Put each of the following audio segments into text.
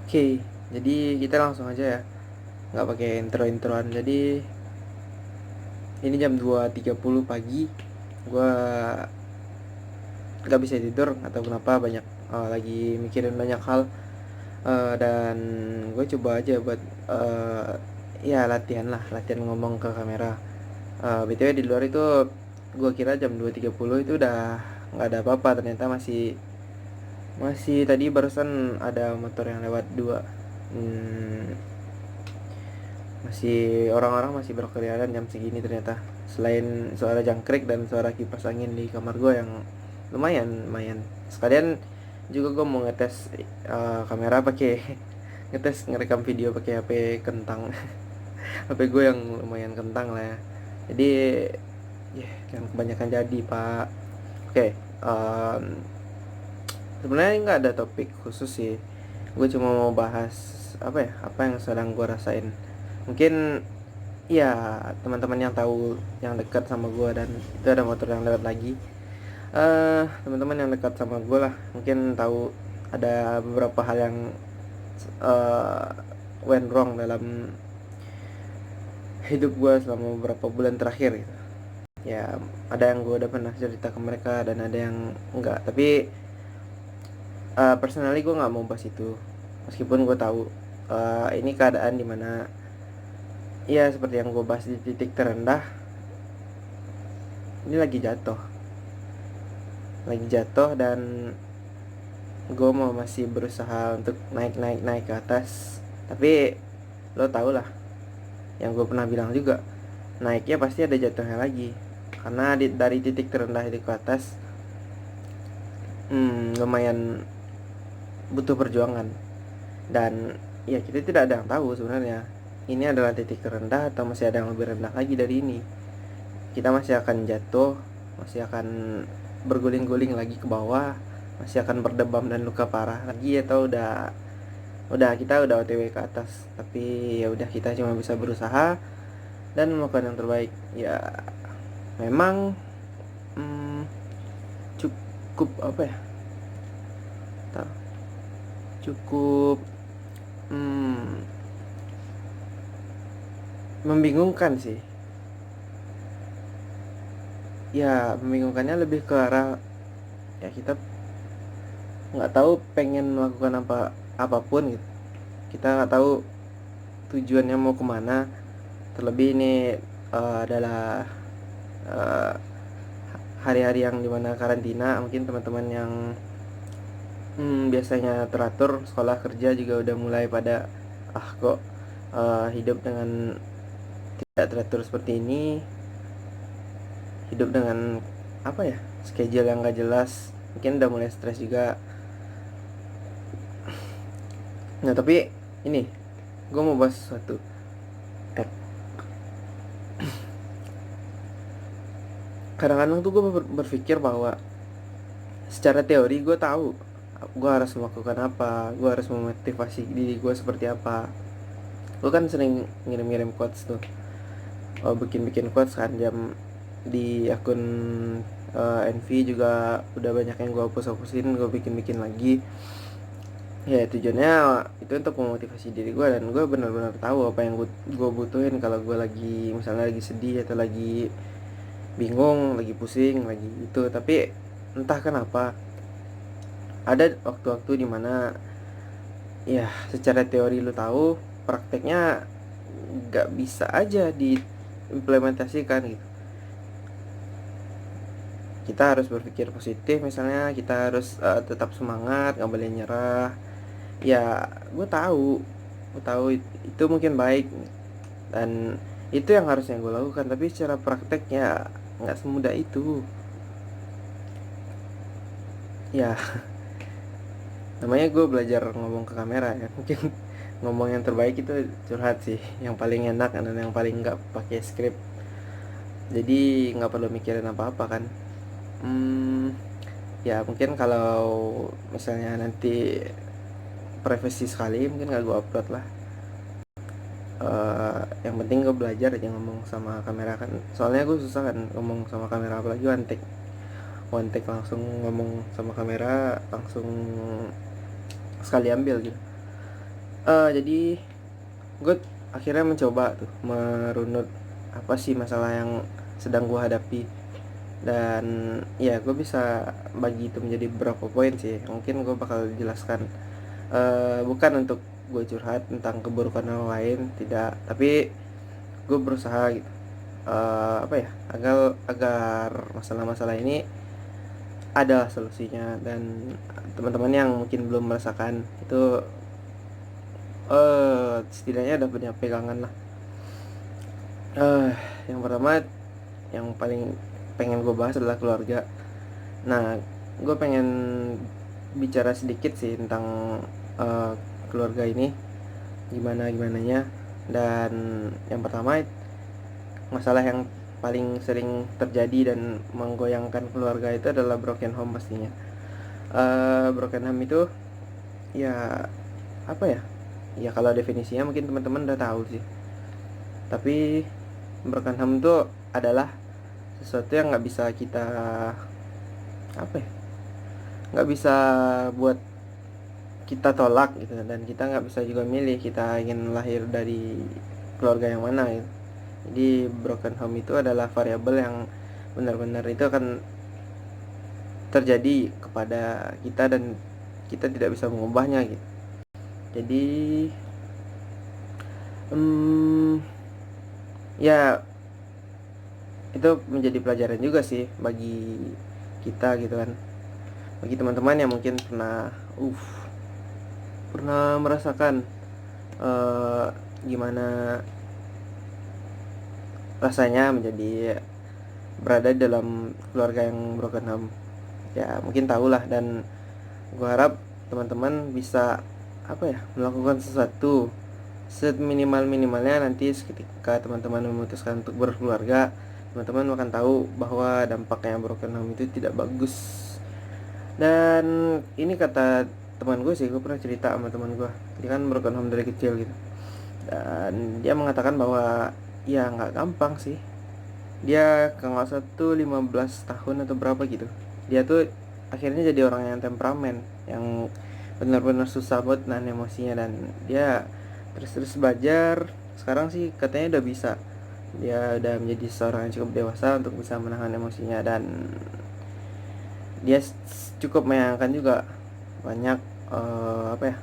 Oke, jadi kita langsung aja ya, nggak pakai intro-introan. Jadi ini jam 2.30 pagi, gue nggak bisa tidur atau kenapa, banyak lagi mikirin banyak hal. Dan gue coba aja buat ya latihan lah, latihan ngomong ke kamera. BTW di luar itu gue kira jam 2.30 itu udah nggak ada apa-apa, ternyata masih masih tadi barusan ada motor yang lewat dua. Hmm, masih orang-orang masih berkeliaran jam segini ternyata, selain suara jangkrik dan suara kipas angin di kamar gue yang lumayan lumayan. Sekalian juga gue mau ngetes kamera pakai ngetes ngerekam video pakai HP kentang. HP gue yang lumayan kentang lah ya, jadi ya yang kebanyakan jadi pak. Oke, sebenarnya nggak ada topik khusus sih, gue cuma mau bahas apa ya, apa yang sedang gue rasain. Mungkin ya teman-teman yang tahu, yang dekat sama gue, dan itu ada motor yang lewat lagi. Teman-teman yang dekat sama gue lah mungkin tahu ada beberapa hal yang uh, went wrong dalam hidup gue selama beberapa bulan terakhir gitu. Ya ada yang gue udah pernah cerita ke mereka dan ada yang enggak, tapi personally gue nggak mau bahas itu, meskipun gue tahu ini keadaan dimana ya seperti yang gue bahas di titik terendah. Ini lagi jatuh dan gue mau masih berusaha untuk naik ke atas. Tapi lo tau lah, yang gue pernah bilang juga, naiknya pasti ada jatuhnya lagi, karena dari titik terendah itu ke atas lumayan butuh perjuangan. Dan ya kita tidak ada yang tahu sebenarnya ini adalah titik terendah atau masih ada yang lebih rendah lagi dari ini. Kita masih akan jatuh, masih akan berguling-guling lagi ke bawah, masih akan berdebam dan luka parah lagi, atau kita udah OTW ke atas. Tapi ya udah, kita cuma bisa berusaha dan melakukan yang terbaik. Ya memang cukup apa ya, cukup membingungkan sih. Ya membingungkannya lebih ke arah, ya kita nggak tahu pengen melakukan apapun gitu. Kita nggak tahu tujuannya mau kemana. Terlebih ini adalah uh, hari-hari yang dimana karantina. Mungkin teman-teman yang biasanya teratur sekolah kerja juga udah mulai pada kok hidup dengan tidak teratur seperti ini, hidup dengan apa ya, schedule yang gak jelas, mungkin udah mulai stres juga. Nah tapi ini gue mau bahas sesuatu. Kadang-kadang tuh gue berpikir bahwa secara teori gue tahu gue harus melakukan apa, gue harus memotivasi diri gue seperti apa. Gue kan sering ngirim-ngirim quotes tuh, bikin-bikin quotes kan, jam di akun NV juga udah banyak yang gue hapus-hapusin, gue bikin-bikin lagi. Ya tujuannya itu untuk memotivasi diri gue, dan gue benar-benar tahu apa yang gue butuhin kalau gue lagi misalnya lagi sedih atau lagi bingung, lagi pusing, lagi itu. Tapi entah kenapa ada waktu-waktu dimana ya secara teori lu tahu, prakteknya nggak bisa aja diimplementasikan gitu. Kita harus berpikir positif, misalnya kita harus tetap semangat, nggak boleh nyerah. Ya gue tahu itu mungkin baik, dan itu yang harusnya gue lakukan, tapi secara prakteknya nggak semudah itu. Ya namanya gue belajar ngomong ke kamera ya, mungkin ngomong yang terbaik itu curhat sih, yang paling enak dan yang paling nggak pakai skrip, jadi nggak perlu mikirin apa-apa kan. Ya mungkin kalau misalnya nanti privacy sekali mungkin nggak gue upload lah. Yang penting gue belajar aja ngomong sama kamera kan, soalnya gue susah kan ngomong sama kamera, apalagi one take langsung ngomong sama kamera, langsung sekali ambil gitu. Jadi gue akhirnya mencoba tuh merunut apa sih masalah yang sedang gue hadapi, dan ya gue bisa bagi itu menjadi beberapa poin sih, mungkin gue bakal jelaskan. Bukan untuk gue curhat tentang keburukan orang lain, tidak, tapi gue berusaha gitu, apa ya, agar masalah-masalah ini ada solusinya, dan teman-teman yang mungkin belum merasakan itu setidaknya ada punya pegangan lah. eh yang pertama, yang paling pengen gue bahas adalah keluarga. Nah, gue pengen bicara sedikit sih tentang eh, keluarga ini, gimana gimananya. Dan yang pertama, masalah yang paling sering terjadi dan menggoyangkan keluarga itu adalah broken home pastinya. Broken home itu ya apa ya? Ya kalau definisinya mungkin teman-teman udah tahu sih. Tapi broken home itu adalah sesuatu yang nggak bisa kita, apa ya, nggak bisa buat kita tolak gitu, dan kita nggak bisa juga milih kita ingin lahir dari keluarga yang mana gitu. Jadi broken home itu adalah variabel yang benar-benar itu akan terjadi kepada kita, dan kita tidak bisa mengubahnya gitu. Jadi hmm, ya itu menjadi pelajaran juga sih bagi kita gitu kan, bagi teman-teman yang mungkin pernah merasakan eh, gimana rasanya menjadi berada dalam keluarga yang broken home. Ya mungkin tahulah, dan gue harap teman-teman bisa apa ya, melakukan sesuatu seminimal-minimalnya nanti ketika teman-teman memutuskan untuk berkeluarga, teman-teman akan tahu bahwa dampaknya broken home itu tidak bagus. Dan ini kata teman gue sih, gue pernah cerita sama teman gue, dia kan broken home dari kecil gitu, dan dia mengatakan bahwa ya nggak gampang sih. Dia kalau nggak salah tuh 15 tahun atau berapa gitu, dia tuh akhirnya jadi orang yang temperamen, yang benar-benar susah buat nahan emosinya, dan dia terus belajar. Sekarang sih katanya udah bisa, dia udah menjadi seorang yang cukup dewasa untuk bisa menahan emosinya, dan dia cukup menyayangkan juga banyak apa ya,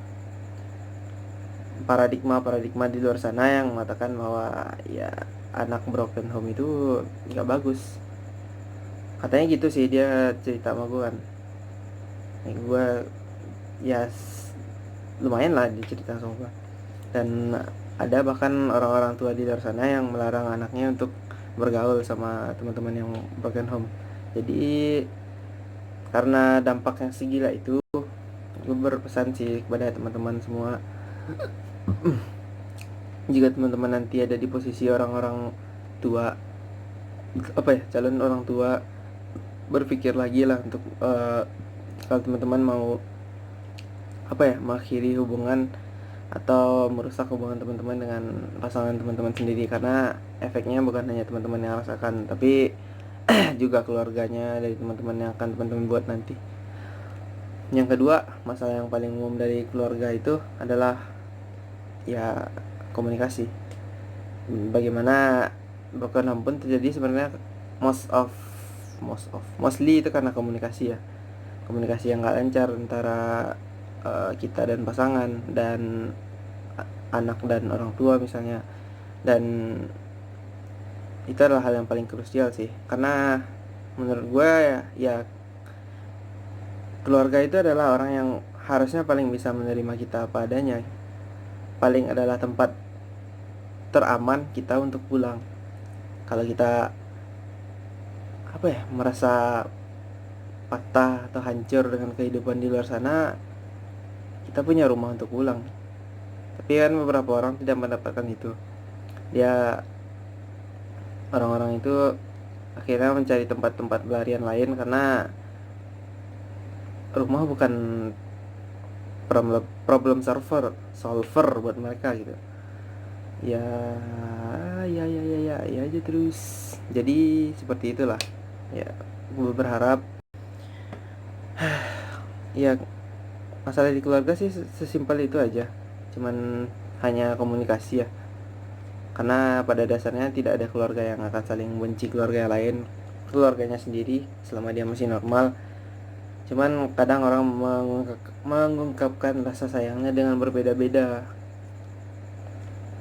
paradigma di luar sana yang mengatakan bahwa ya anak broken home itu nggak bagus. Katanya gitu sih, dia cerita sama gue kan. Gue ya lumayan lah dia cerita sama gue. Dan ada bahkan orang-orang tua di luar sana yang melarang anaknya untuk bergaul sama teman-teman yang broken home. Jadi karena dampak yang segila itu, gue berpesan sih kepada teman-teman semua, jika teman-teman nanti ada di posisi orang-orang tua, apa ya, calon orang tua, berpikir lagi lah untuk kalau teman-teman mau apa ya, mengakhiri hubungan atau merusak hubungan teman-teman dengan pasangan teman-teman sendiri, karena efeknya bukan hanya teman-teman yang rasakan, tapi juga keluarganya dari teman-teman yang akan teman-teman buat nanti. Yang kedua, masalah yang paling umum dari keluarga itu adalah ya komunikasi. Bagaimana broken home pun terjadi sebenarnya, mostly itu karena komunikasi ya, komunikasi yang nggak lancar antara kita dan pasangan, dan anak dan orang tua misalnya. Dan itu adalah hal yang paling krusial sih, karena menurut gue ya keluarga itu adalah orang yang harusnya paling bisa menerima kita apa adanya, paling adalah tempat teraman kita untuk pulang. Kalau kita apa ya, merasa patah atau hancur dengan kehidupan di luar sana, kita punya rumah untuk pulang. Tapi kan beberapa orang tidak mendapatkan itu. Dia Orang-orang itu akhirnya mencari tempat-tempat pelarian lain, karena rumah bukan problem solver buat mereka gitu. Ya ya aja terus. Jadi seperti itulah. Ya, gue berharap ya masalah di keluarga sih sesimpel itu aja. cuman hanya komunikasi ya, karena pada dasarnya tidak ada keluarga yang akan saling benci keluarga yang lain, keluarganya sendiri selama dia masih normal. Cuman kadang orang mengungkapkan rasa sayangnya dengan berbeda-beda.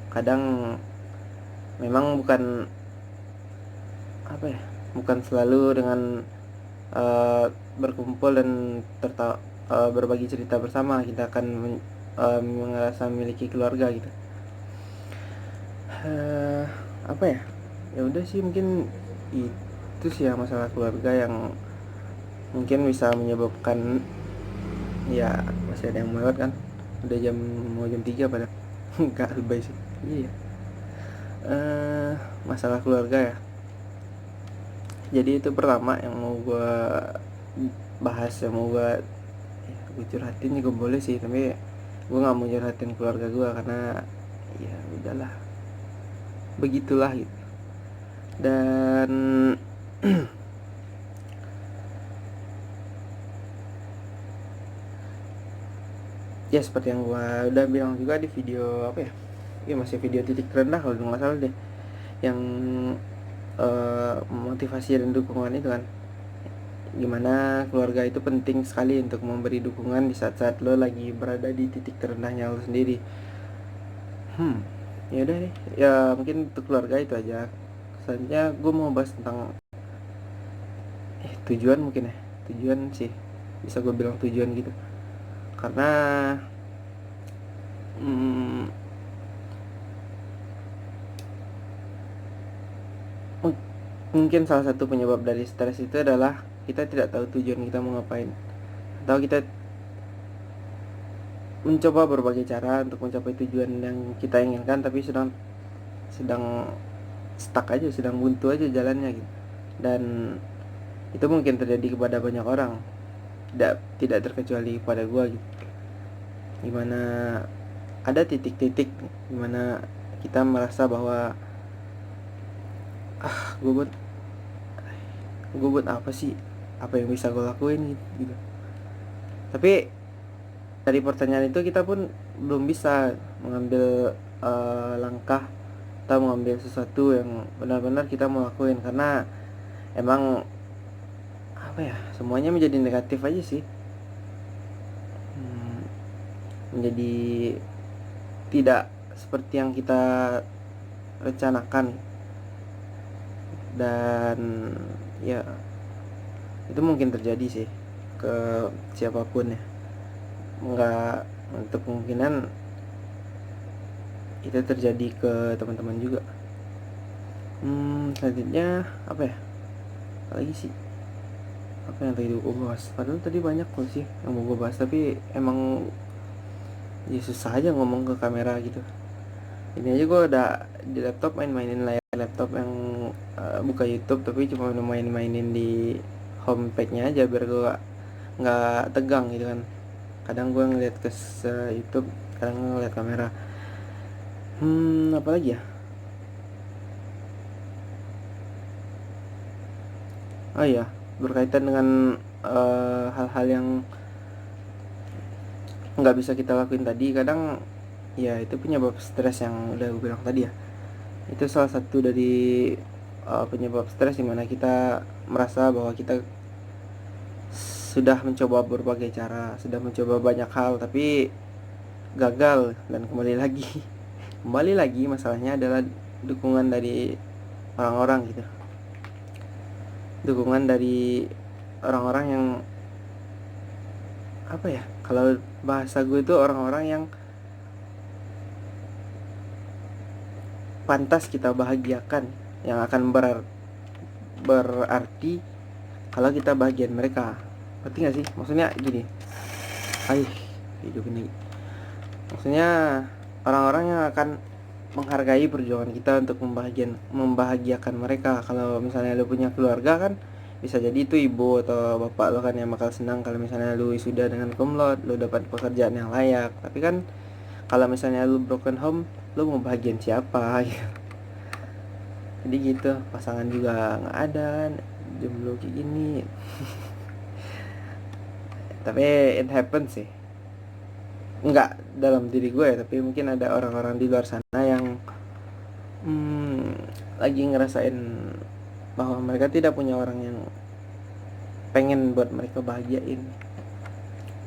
Kadang memang bukan apa ya, bukan selalu dengan berkumpul dan berbagi cerita bersama kita akan merasa memiliki keluarga gitu. Apa ya, ya udah sih, mungkin itu sih ya masalah keluarga yang mungkin bisa menyebabkan, ya masih ada yang melewat kan, udah mau jam 3 padahal. Enggak lebay sih. Iya. Masalah keluarga ya, jadi itu pertama yang mau gue bahas, yang mau gue curhatin juga boleh sih, tapi gue nggak mau curhatin keluarga gue karena ya udahlah, begitulah gitu. Dan ya seperti yang gue udah bilang juga di video apa ya, ya masih video titik terendah kalau nggak salah deh, yang motivasi dan dukungan itu kan, gimana keluarga itu penting sekali untuk memberi dukungan di saat-saat lo lagi berada di titik terendahnya lo sendiri. Ya udah nih, ya mungkin untuk keluarga itu aja. Selanjutnya gue mau bahas tentang tujuan, mungkin ya, tujuan sih bisa gue bilang tujuan gitu, karena mungkin salah satu penyebab dari stres itu adalah kita tidak tahu tujuan kita mau ngapain, atau kita mencoba berbagai cara untuk mencapai tujuan yang kita inginkan tapi sedang stuck aja, sedang buntu aja jalannya gitu. Dan itu mungkin terjadi kepada banyak orang, tidak terkecuali pada gue gitu. Gimana ada titik-titik gimana kita merasa bahwa gue buat apa sih, apa yang bisa gue lakuin gitu. Tapi dari pertanyaan itu kita pun belum bisa mengambil langkah atau mengambil sesuatu yang benar-benar kita mau lakuin, karena emang apa ya, semuanya menjadi negatif aja sih, menjadi tidak seperti yang kita rencanakan. Dan ya itu mungkin terjadi sih ke siapapun ya, nggak untuk kemungkinan itu terjadi ke teman-teman juga. Selanjutnya apa ya, apalagi sih, apa yang tadi gue bahas, padahal tadi banyak kok sih yang mau gue bahas, tapi emang ya susah aja ngomong ke kamera gitu. Ini aja gue udah di laptop main-mainin layar laptop yang buka YouTube, tapi cuma main-mainin di homepage-nya aja biar gue nggak tegang gitu kan. Kadang gue ngeliat ke YouTube, kadang ngeliat kamera. Apa lagi ya? Oh iya, berkaitan dengan hal-hal yang nggak bisa kita lakuin tadi, kadang ya itu penyebab stres yang udah gue bilang tadi ya. Itu salah satu dari penyebab stres, dimana kita merasa bahwa kita sudah mencoba berbagai cara, sudah mencoba banyak hal, tapi gagal. Dan kembali lagi masalahnya adalah dukungan dari orang-orang gitu, dukungan dari orang-orang yang apa ya, kalau bahasa gue itu orang-orang yang pantas kita bahagiakan, yang akan berarti kalau kita bahagian mereka. Ngerti gak sih? Maksudnya gini, hidup ini, maksudnya orang-orang yang akan menghargai perjuangan kita untuk membahagiakan mereka. Kalau misalnya lu punya keluarga kan, bisa jadi itu ibu atau bapak lo kan yang bakal senang kalau misalnya lu sudah dengan cum laude, lu dapat pekerjaan yang layak. Tapi kan kalau misalnya lu broken home, lu mau bahagian siapa gitu. Jadi gitu, pasangan juga nggak ada, jomblo kayak gini. Tapi it happens sih. nggak dalam diri gue ya, tapi mungkin ada orang-orang di luar sana yang lagi ngerasain bahwa mereka tidak punya orang yang pengen buat mereka bahagiain.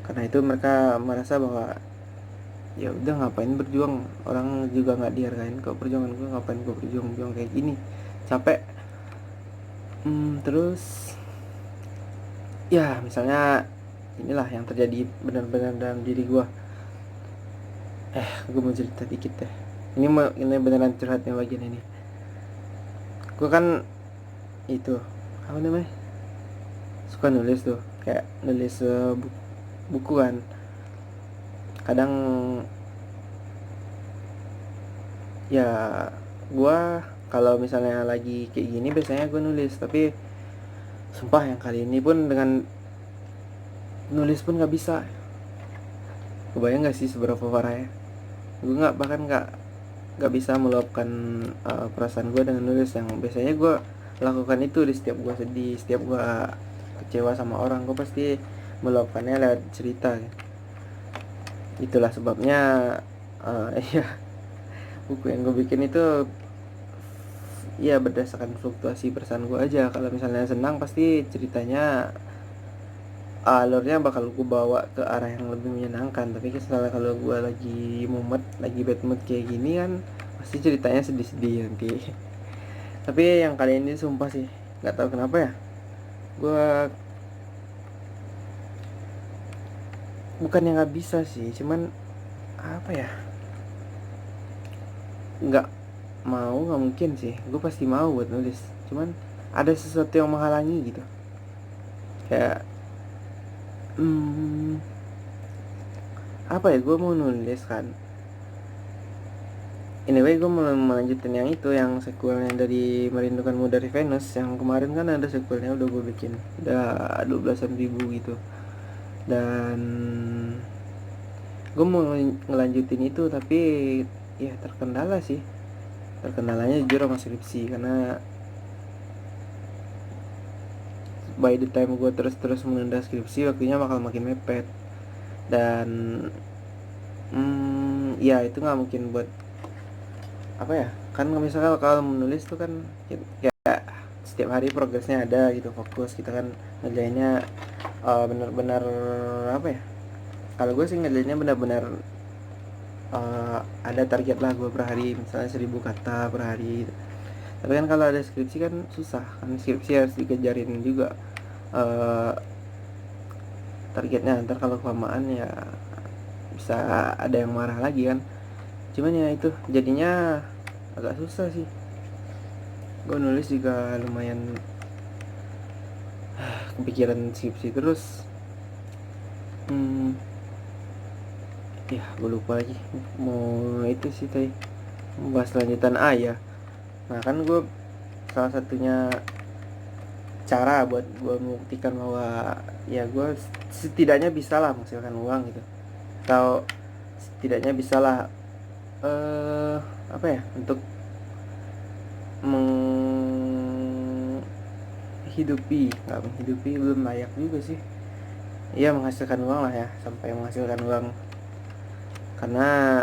Karena itu mereka merasa bahwa ya udah ngapain berjuang, orang juga nggak dihargain kok perjuangan gue, ngapain gue berjuang kayak gini, capek. Terus ya misalnya inilah yang terjadi benar-benar dalam diri gue. Gue mau cerita dikit deh, ini beneran curhatnya bagian ini. Gue kan itu apa namanya, suka nulis tuh, kayak nulis buku kan. Kadang ya gue kalau misalnya lagi kayak gini biasanya gue nulis, tapi sumpah yang kali ini pun dengan nulis pun nggak bisa. Kebayang nggak sih seberapa parah ya? Gue bahkan nggak bisa meluapkan perasaan gue dengan nulis, yang biasanya gue lakukan itu di setiap gue sedih, setiap gue kecewa sama orang, gue pasti meluapkannya lewat cerita. Itulah sebabnya ya buku yang gue bikin itu ya berdasarkan fluktuasi perasaan gue aja. Kalau misalnya senang pasti ceritanya alurnya bakal gue bawa ke arah yang lebih menyenangkan, tapi misalnya kalau gue lagi mumet, lagi bad mood kayak gini kan pasti ceritanya sedih-sedih nanti. Tapi yang kali ini sumpah sih nggak tahu kenapa ya, gue bukan yang nggak bisa sih, cuman apa ya, nggak mau, nggak mungkin sih, gue pasti mau buat nulis, cuman ada sesuatu yang menghalangi gitu. Kayak apa ya, gue mau nulis kan, anyway gue mau melanjutin yang itu, yang sequelnya dari Merindukanmu dari Venus. Yang kemarin kan ada sequelnya, udah gue bikin, udah 12.000 gitu. Dan gue mau ngelanjutin itu, tapi ya terkendala sih. Terkendalanya jujur sama skripsi, karena by the time gue terus menunda skripsi, waktunya bakal makin mepet. Dan ya itu nggak mungkin buat apa ya, kan misalnya kalau menulis tuh kan kayak setiap hari progresnya ada gitu, fokus kita kan ngerjainnya benar-benar apa ya, kalau gue sih ngerjainnya benar-benar ada target lah gue per hari, misalnya 1000 kata per hari gitu. Tapi kan kalau ada skripsi kan susah kan, skripsi harus dikejarin juga targetnya, ntar kalau kelamaan ya bisa ada yang marah lagi kan. Cuman ya itu jadinya agak susah sih. Gue nulis juga lumayan kepikiran skripsi terus. Ya gue lupa lagi mau itu sih tadi, bahas lanjutan ya. Nah kan gue salah satunya cara buat gue membuktikan bahwa ya gue setidaknya bisa lah menghasilkan uang gitu, atau setidaknya bisa lah apa ya, untuk menghidupi belum layak juga sih ya, menghasilkan uang lah ya, sampai menghasilkan uang. Karena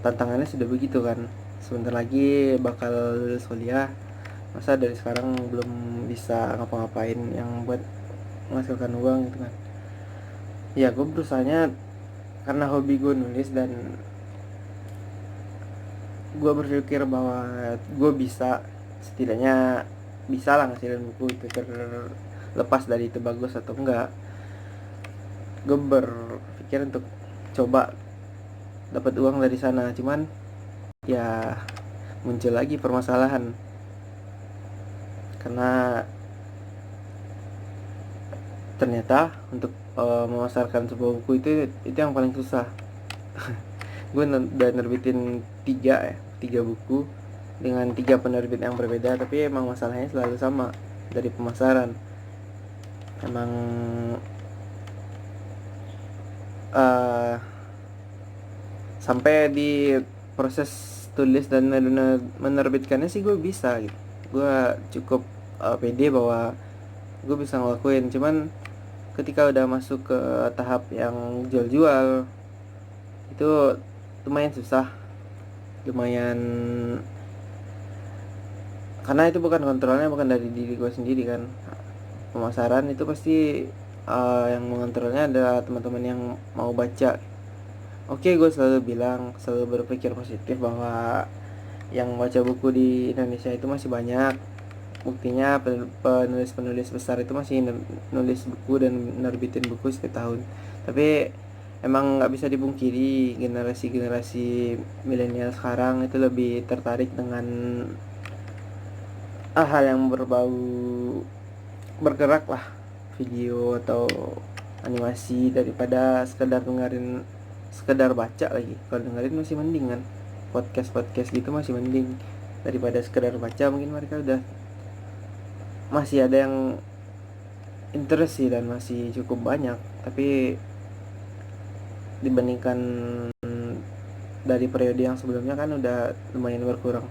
tantangannya sudah begitu kan, sebentar lagi bakal lulus kuliah, masa dari sekarang belum bisa ngapa-ngapain yang buat menghasilkan uang gitu kan. Ya gue berusahanya karena hobi gue nulis, dan gue berpikir bahwa gue bisa, setidaknya bisa lah ngasilin buku itu, terlepas dari itu bagus atau enggak. Gue berpikir untuk coba dapat uang dari sana, cuman ya muncul lagi permasalahan, karena ternyata untuk memasarkan sebuah buku itu yang paling susah. Gue udah nerbitin 3 buku dengan 3 penerbit yang berbeda, tapi emang masalahnya selalu sama dari pemasaran. Emang sampai di proses tulis dan menerbitkannya sih gue bisa gitu. Gue cukup pede bahwa gue bisa ngelakuin, cuman ketika udah masuk ke tahap yang jual-jual itu lumayan susah, lumayan, karena itu bukan kontrolnya, bukan dari diri gue sendiri kan. Pemasaran itu pasti yang mengontrolnya adalah teman-teman yang mau baca. Oke, gue selalu bilang, selalu berpikir positif bahwa yang baca buku di Indonesia itu masih banyak. Buktinya penulis-penulis besar itu masih nulis buku dan nerbitin buku setiap tahun. Tapi emang nggak bisa dipungkiri, generasi-generasi milenial sekarang itu lebih tertarik dengan hal yang berbau bergerak lah, video atau animasi, daripada sekedar baca lagi. Kalau dengerin masih mending kan, podcast gitu masih mending daripada sekedar baca. Mungkin mereka udah masih ada yang interest sih dan masih cukup banyak, tapi dibandingkan dari periode yang sebelumnya kan udah lumayan berkurang.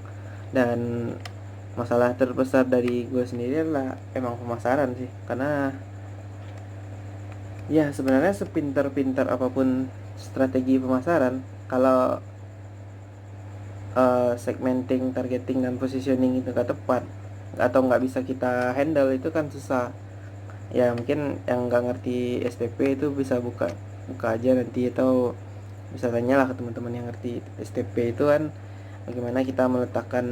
Dan masalah terbesar dari gue sendiri adalah emang pemasaran sih, karena ya sebenarnya sepintar-pintar apapun strategi pemasaran, kalau segmenting, targeting, dan positioning itu gak tepat atau nggak bisa kita handle, itu kan susah. Ya mungkin yang nggak ngerti STP itu bisa buka aja nanti, atau bisa tanyalah ke teman-teman yang ngerti STP itu kan, bagaimana kita meletakkan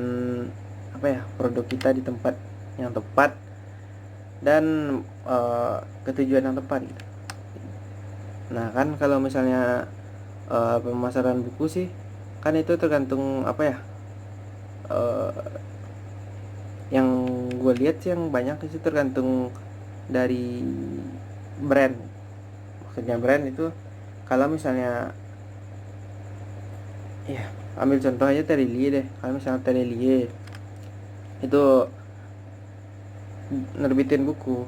produk kita di tempat yang tepat dan ketujuan yang tepat gitu. Nah kan kalau misalnya pemasaran buku sih kan itu tergantung yang gue lihat sih, yang banyak itu tergantung dari brand. Maksudnya brand itu, kalau misalnya ya ambil contoh aja Terelie deh. Kalau misalnya Terelie itu nerbitin buku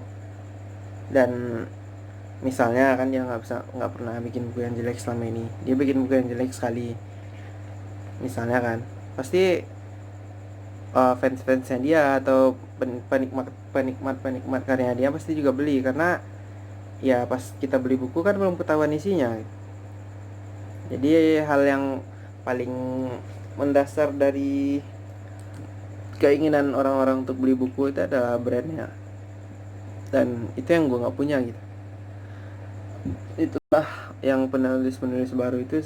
dan misalnya kan dia nggak pernah bikin buku yang jelek selama ini, dia bikin buku yang jelek sekali misalnya kan, pasti fans-fansnya dia atau penikmat karyanya dia pasti juga beli, karena ya pas kita beli buku kan belum ketahuan isinya. Jadi hal yang paling mendasar dari keinginan orang-orang untuk beli buku itu adalah brandnya, dan itu yang gue nggak punya gitu. Itulah yang penulis-penulis baru itu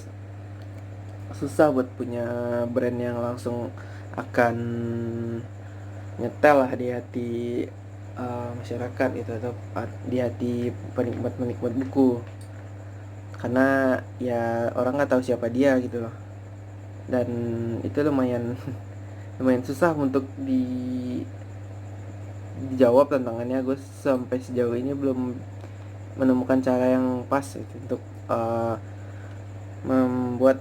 susah buat punya brand yang langsung akan nyetel lah di hati masyarakat gitu, atau di hati penikmat buku, karena ya orang nggak tahu siapa dia gitu loh. Dan itu lumayan lumayan susah untuk dijawab tantangannya. Gue sampai sejauh ini belum menemukan cara yang pas gitu, untuk membuat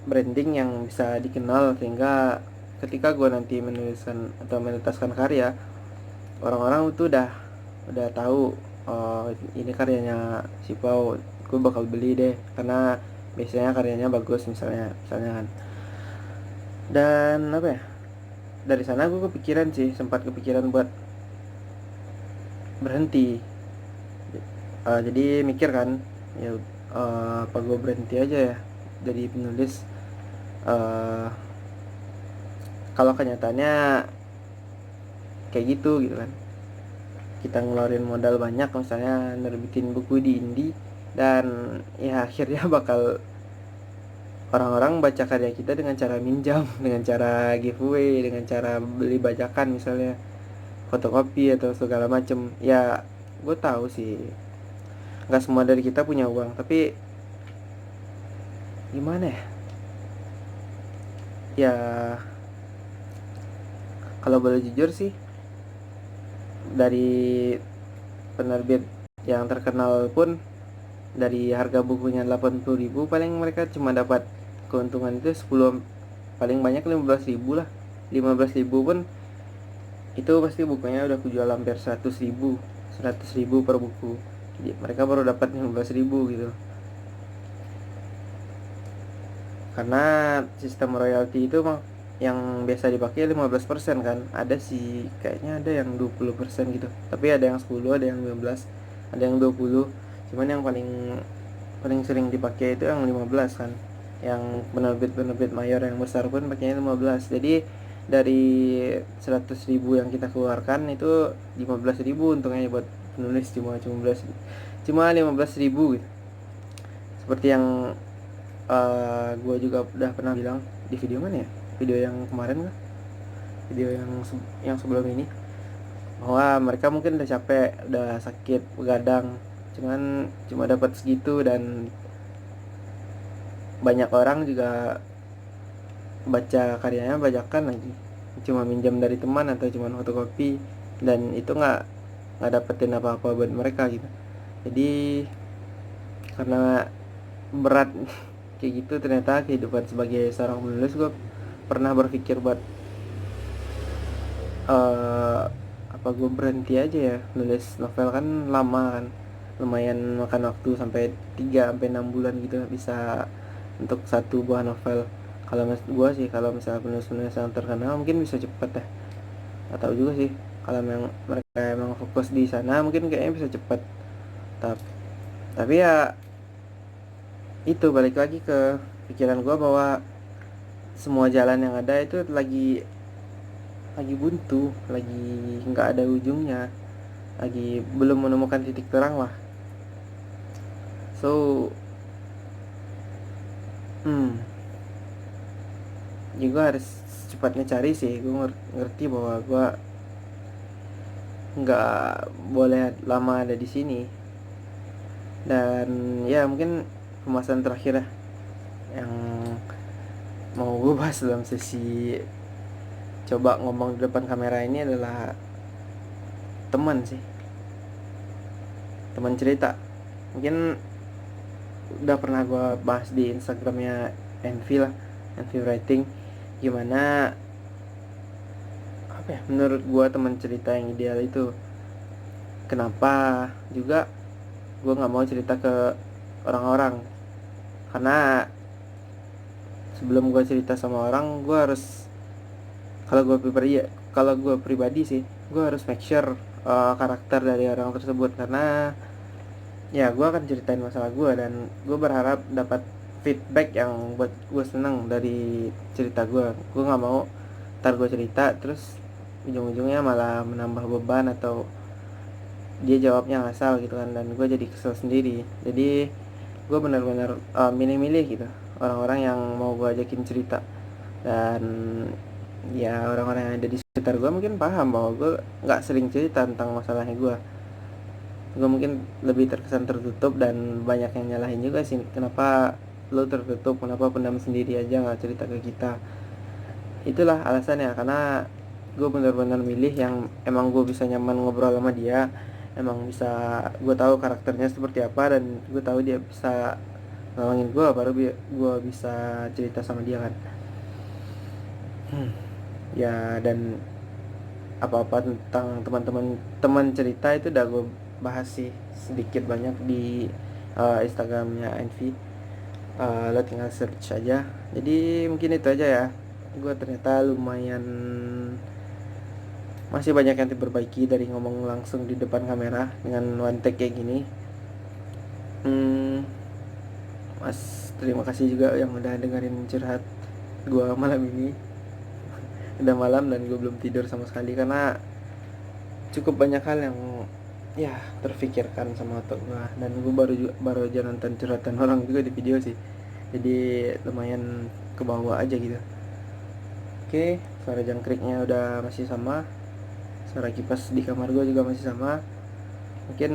branding yang bisa dikenal, sehingga ketika gue nanti menuliskan atau menetaskan karya, orang-orang itu udah tahu ini karyanya si Pau, gue bakal beli deh karena biasanya karyanya bagus misalnya kan. Dan dari sana gue sempat kepikiran buat berhenti. Jadi mikir kan, ya apa gue berhenti aja ya jadi penulis, kalau kenyataannya kayak gitu kan, kita ngeluarin modal banyak misalnya nerbitin buku di indie, dan ya akhirnya bakal orang-orang baca karya kita dengan cara minjam, dengan cara giveaway, dengan cara beli bajakan misalnya, fotokopi atau segala macem. Ya gue tahu sih nggak semua dari kita punya uang, tapi gimana ya kalau boleh jujur sih, dari penerbit yang terkenal pun, dari harga bukunya 80.000, paling mereka cuma dapat keuntungan itu 10, paling banyak 15.000 lah. 15.000 pun itu pasti bukunya udah kujual hampir 100.000 per buku. Jadi mereka baru dapat 15.000 gitu, karena sistem royalti itu yang biasa dipakai 15% kan. Ada sih kayaknya ada yang 20% gitu, tapi ada yang 10, ada yang 15. ada yang 20. Cuman yang paling paling sering dipakai itu yang 15 kan, yang penerbit mayor yang besar pun pakainya 15. Jadi dari 100.000 yang kita keluarkan itu 15.000 untungnya buat penulis, cuma 15.000 gitu. Seperti yang gue juga udah pernah bilang di video mana ya, video yang kemarin kan, video yang sebelum ini, bahwa mereka mungkin udah capek, udah sakit begadang, cuman cuma dapat segitu, dan banyak orang juga baca karyanya bajakan lagi, cuma minjam dari teman atau cuma fotokopi, dan itu nggak dapetin apa-apa buat mereka gitu. Jadi karena berat kayak gitu, ternyata kehidupan sebagai seorang penulis, gue pernah berpikir buat eh apa gue berhenti aja ya nulis novel, kan lama kan, lumayan makan waktu sampai 3 sampai 6 bulan gitu bisa untuk satu buah novel. Kalau mas gue sih, kalau misalnya penulis-penulis yang terkenal mungkin bisa cepet ya, nggak tahu juga sih. Kalau memang mereka emang fokus di sana mungkin kayaknya bisa cepet. Tapi ya itu balik lagi ke pikiran gue bahwa semua jalan yang ada itu lagi buntu, lagi nggak ada ujungnya, lagi belum menemukan titik terang lah. So juga harus cepatnya cari sih. Gue ngerti bahwa gue nggak boleh lama ada di sini. Dan ya mungkin pembahasan terakhir ya yang mau gue bahas dalam sesi coba ngomong di depan kamera ini adalah teman sih, teman cerita. Mungkin udah pernah gue bahas di Instagramnya Envy lah, Envy Writing, gimana apa ya, menurut gue teman cerita yang ideal itu. Kenapa juga gue nggak mau cerita ke orang-orang, karena sebelum gue cerita sama orang, gue harus, kalau gue pribadi sih, gue harus make sure karakter dari orang tersebut, karena ya gue akan ceritain masalah gue, dan gue berharap dapat feedback yang buat gue seneng dari cerita gue. Gue nggak mau ntar gue cerita terus ujung-ujungnya malah menambah beban, atau dia jawabnya ngasal gitu kan, dan gue jadi kesel sendiri. Jadi gue benar-benar milih-milih gitu orang-orang yang mau gue ajakin cerita. Dan ya orang-orang yang ada di sekitar gue mungkin paham bahwa gue nggak sering cerita tentang masalahnya gue mungkin lebih terkesan tertutup, dan banyak yang nyalahin juga sih, kenapa lo tertutup, kenapa pendam sendiri aja nggak cerita ke kita. Itulah alasannya, karena gue benar-benar milih yang emang gue bisa nyaman ngobrol sama dia, emang bisa gue tahu karakternya seperti apa, dan gue tahu dia bisa nolongin gue, baru gue bisa cerita sama dia kan. Ya, dan apa-apa tentang teman cerita itu udah gue bahas sih sedikit banyak di Instagramnya Envy. Lo tinggal search aja. Jadi mungkin itu aja ya. Gue ternyata lumayan masih banyak yang diperbaiki dari ngomong langsung di depan kamera dengan one take kayak gini. Mas, terima kasih juga yang udah dengerin curhat gue malam ini. Udah malam dan gue belum tidur sama sekali, karena cukup banyak hal yang ya terfikirkan sama otak gue, dan gue baru aja nonton curhatan orang juga di video sih, jadi lumayan ke bawah aja gitu. Oke, suara jangkriknya udah masih sama, suara kipas di kamar gue juga masih sama. Mungkin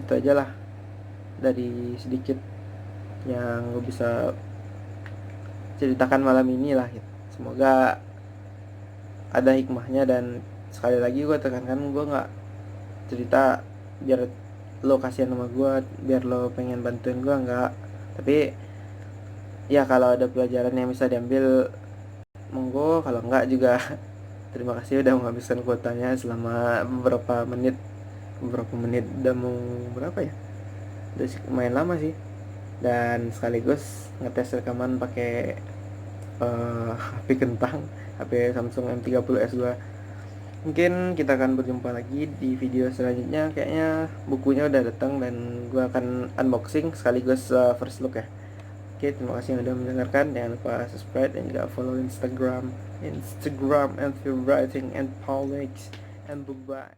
itu aja lah dari sedikit yang gue bisa ceritakan malam ini lah gitu. Semoga ada hikmahnya, dan sekali lagi gue tekankan, gue nggak cerita biar lo kasihan sama gue, biar lo pengen bantuin gue, nggak. Tapi ya kalau ada pelajaran yang bisa diambil, monggo. Kalau nggak juga terima kasih udah menghabiskan kuotanya selama beberapa menit, udah mau berapa ya, udah lumayan lama sih. Dan sekaligus ngetes rekaman pakai HP kentang, HP Samsung M30s gue. Mungkin kita akan berjumpa lagi di video selanjutnya. Kayaknya bukunya udah datang dan gue akan unboxing sekaligus first look ya. Oke, terima kasih yang udah mendengarkan. Jangan lupa subscribe dan juga follow Instagram and writing and politics, and bye bye.